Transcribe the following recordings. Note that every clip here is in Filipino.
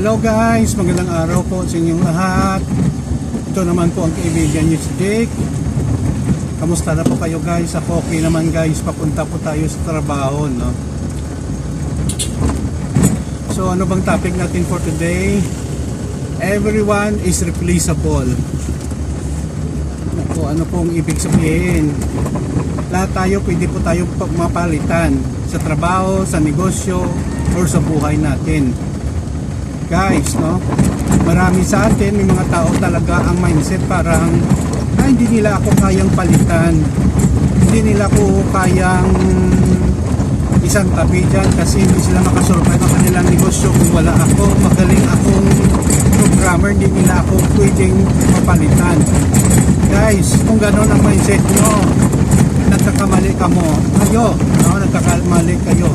Hello guys, magandang araw po sa inyong lahat. Ito naman po ang kaibigan niyo si Jake. Kamusta na po kayo guys? Ako okay naman guys, papunta po tayo sa trabaho, no? So ano bang topic natin for today? Everyone is replaceable. Ano pong ibig sabihin? Lahat tayo pwede po tayo mapalitan sa trabaho, sa negosyo, or sa buhay natin. Guys, no? Marami sa atin, may mga tao talaga ang mindset parang hindi nila ako kayang palitan. Hindi nila ako kayang isang tabi dyan kasi hindi sila makasurvive ng kanilang negosyo kung wala ako. Magaling akong programmer, hindi nila ako pwedeng mapalitan. Guys, kung gano'n ang mindset nyo, nagkakamali ka mo. Kayo, no? Nagkakamali kayo.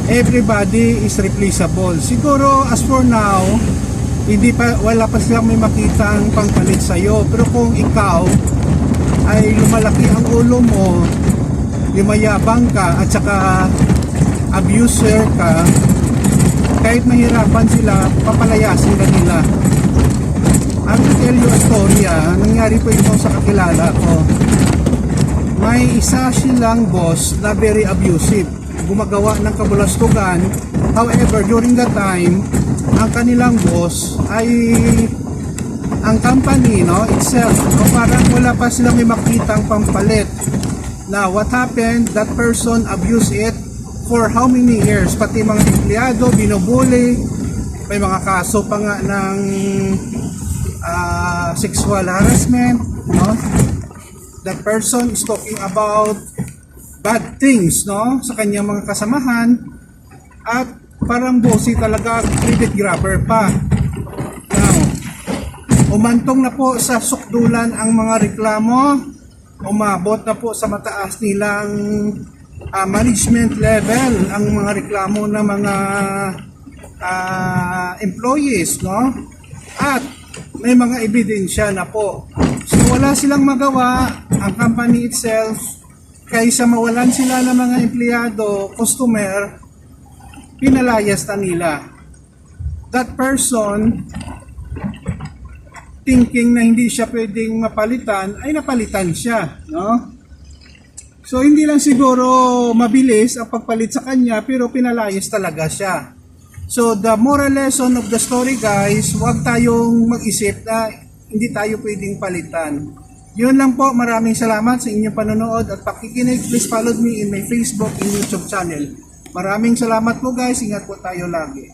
Everybody is replaceable. Siguro as for now, wala pa silang may makitang pangpalit sa iyo. Pero kung ikaw ay lumalaki ang ulo mo, lumayabang ka at saka abuser ka, kahit mahirapan sila, papalayasin ka nila. I will tell you a story. Nangyari po ito sa kakilala ko. May isa silang boss na very abusive, gumagawa ng kabulastugan. However, during that time, ang kanilang boss ay ang company, no, itself, no, parang wala pa silang may makitang pampalit. Now, what happened? That person abused it for how many years? Pati mga empleyado, binubuli, may mga kaso pa nga ng sexual harassment, no? That person is talking about bad things, no, sa kanyang mga kasamahan at parang bossy talaga, credit grabber pa. Now, umantong na po sa sukdulan ang mga reklamo, umabot na po sa mataas nilang management level ang mga reklamo ng mga employees, no, at may mga ebidensya na po. So wala silang magawa ang company itself. Kaysa mawalan sila ng mga empleyado, customer, pinalayas na nila. That person, thinking na hindi siya pwedeng mapalitan, ay napalitan siya, no? So hindi lang siguro mabilis ang pagpalit sa kanya, pero pinalayas talaga siya. So the moral lesson of the story guys, huwag tayong mag-isip na hindi tayo pwedeng palitan. Yun lang po, maraming salamat sa inyong panonood at pakikinig. Please follow me in my Facebook and YouTube channel. Maraming salamat po guys, ingat po tayo lagi.